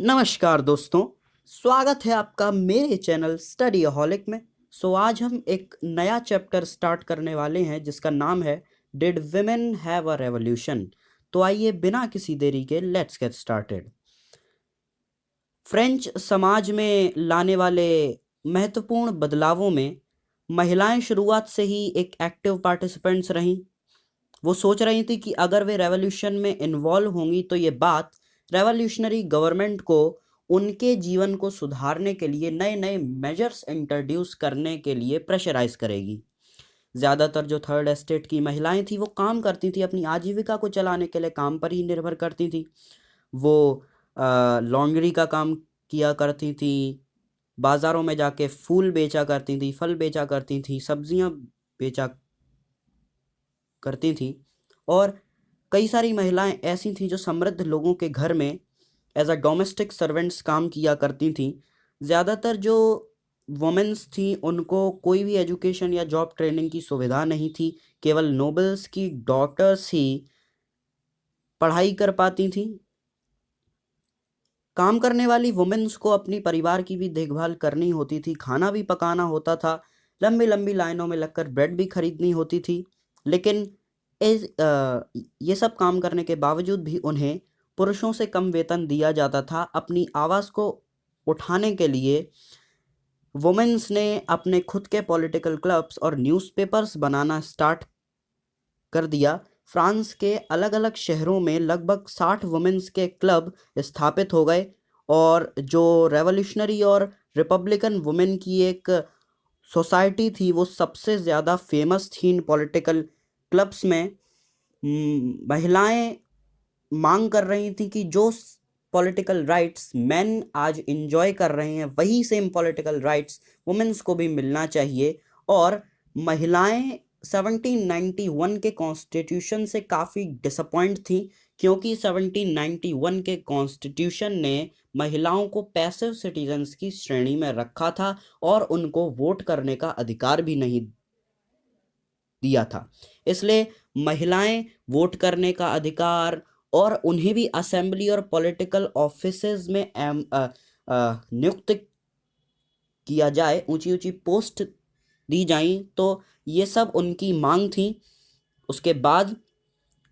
नमस्कार दोस्तों, स्वागत है आपका मेरे चैनल स्टडीहॉलिक में। आज हम एक नया चैप्टर स्टार्ट करने वाले हैं जिसका नाम है did women have a revolution. तो आइए बिना किसी देरी के लेट्स गेट स्टार्टेड। फ्रेंच समाज में लाने वाले महत्वपूर्ण बदलावों में महिलाएं शुरुआत से ही एक एक्टिव पार्टिसिपेंट्स रहीं। वो सोच रही थी कि अगर वे रेवोल्यूशन में इन्वॉल्व होंगी तो ये बात रेवोल्यूशनरी गवर्नमेंट को उनके जीवन को सुधारने के लिए नए नए मेजर्स इंट्रोड्यूस करने के लिए प्रेशराइज करेगी। ज़्यादातर जो थर्ड एस्टेट की महिलाएं थी वो काम करती थी, अपनी आजीविका को चलाने के लिए काम पर ही निर्भर करती थी। वो लॉन्ड्री का काम किया करती थी, बाज़ारों में जाके फूल बेचा करती थी, फल बेचा करती थी, सब्जियां बेचा करती थी। और कई सारी महिलाएं ऐसी थीं जो समृद्ध लोगों के घर में एज अ डोमेस्टिक सर्वेंट्स काम किया करती थीं। ज़्यादातर जो वुमेन्स थी उनको कोई भी एजुकेशन या जॉब ट्रेनिंग की सुविधा नहीं थी। केवल नोबल्स की डॉटर्स ही पढ़ाई कर पाती थीं। काम करने वाली वुमेन्स को अपनी परिवार की भी देखभाल करनी होती थी, खाना भी पकाना होता था, लंबी लंबी लाइनों में लगकर ब्रेड भी खरीदनी होती थी। लेकिन ये सब काम करने के बावजूद भी उन्हें पुरुषों से कम वेतन दिया जाता था। अपनी आवाज़ को उठाने के लिए वुमेन्स ने अपने खुद के पॉलिटिकल क्लब्स और न्यूज़पेपर्स बनाना स्टार्ट कर दिया। फ्रांस के अलग अलग शहरों में लगभग 60 वुमेन्स के क्लब स्थापित हो गए और जो रेवोल्यूशनरी और रिपब्लिकन वुमेन की एक सोसाइटी थी वो सबसे ज़्यादा फेमस थी इन पॉलिटिकल क्लब्स में। महिलाएं मांग कर रही थी कि जो पॉलिटिकल राइट्स मेन आज इंजॉय कर रहे हैं वही सेम पॉलिटिकल राइट्स वुमेन्स को भी मिलना चाहिए। और महिलाएं 1791 के कॉन्स्टिट्यूशन से काफ़ी डिसअपॉइंट थी, क्योंकि 1791 के कॉन्स्टिट्यूशन ने महिलाओं को पैसिव सिटीजन्स की श्रेणी में रखा था और उनको वोट करने का अधिकार भी नहीं दिया था। इसलिए महिलाएं वोट करने का अधिकार और उन्हें भी असेंबली और पॉलिटिकल ऑफिसेज में नियुक्त किया जाए, ऊंची ऊंची पोस्ट दी जाए, तो ये सब उनकी मांग थी। उसके बाद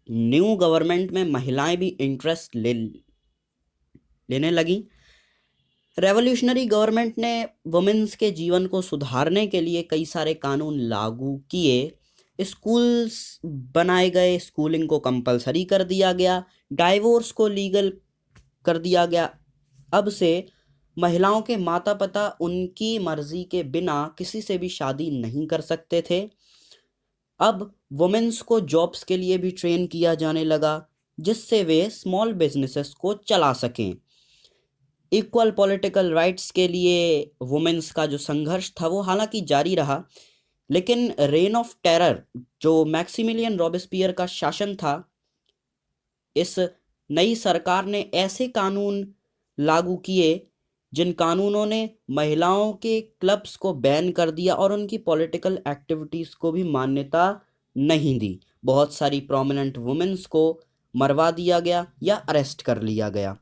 न्यू गवर्नमेंट में महिलाएं भी इंटरेस्ट लेने लगी। रेवोल्यूशनरी गवर्नमेंट ने वुमेन्स के जीवन को सुधारने के लिए कई सारे कानून लागू किए। स्कूल्स बनाए गए, स्कूलिंग को कंपलसरी कर दिया गया, डाइवोर्स को लीगल कर दिया गया। अब से महिलाओं के माता पिता उनकी मर्जी के बिना किसी से भी शादी नहीं कर सकते थे। अब वुमेन्स को जॉब्स के लिए भी ट्रेन किया जाने लगा जिससे वे स्मॉल बिजनेसेस को चला सकें। इक्वल पॉलिटिकल राइट्स के लिए वुमेन्स का जो संघर्ष था वो हालांकि जारी रहा, लेकिन रेन ऑफ टेरर जो मैक्सिमिलियन रॉबेस्पियर का शासन था, इस नई सरकार ने ऐसे कानून लागू किए जिन कानूनों ने महिलाओं के क्लब्स को बैन कर दिया और उनकी पॉलिटिकल एक्टिविटीज़ को भी मान्यता नहीं दी। बहुत सारी प्रोमिनेंट वुमेन्स को मरवा दिया गया या अरेस्ट कर लिया गया।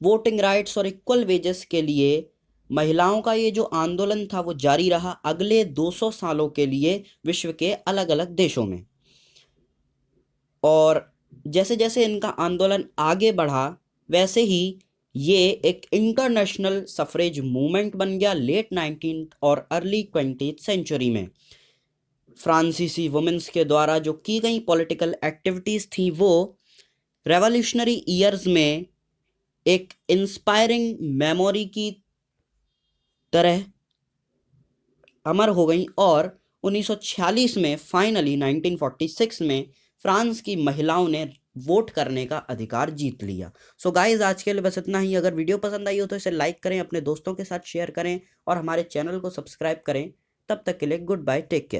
वोटिंग राइट्स और इक्वल वेजेस के लिए महिलाओं का ये जो आंदोलन था वो जारी रहा अगले 200 सालों के लिए विश्व के अलग अलग देशों में। और जैसे जैसे इनका आंदोलन आगे बढ़ा वैसे ही ये एक इंटरनेशनल सफरेज मूवमेंट बन गया लेट 19th और अर्ली 20th सेंचुरी में। फ्रांसीसी वुमेन्स के द्वारा जो की गई पॉलिटिकल एक्टिविटीज़ थी वो रेवोल्यूशनरी ईयर्स में एक इंस्पायरिंग मेमोरी की तरह अमर हो गई और 1946 में फाइनली 1946 में फ्रांस की महिलाओं ने वोट करने का अधिकार जीत लिया। सो गाइज आज के लिए बस इतना ही। अगर वीडियो पसंद आई हो तो इसे लाइक करें, अपने दोस्तों के साथ शेयर करें और हमारे चैनल को सब्सक्राइब करें। तब तक के लिए गुड बाय, टेक केयर।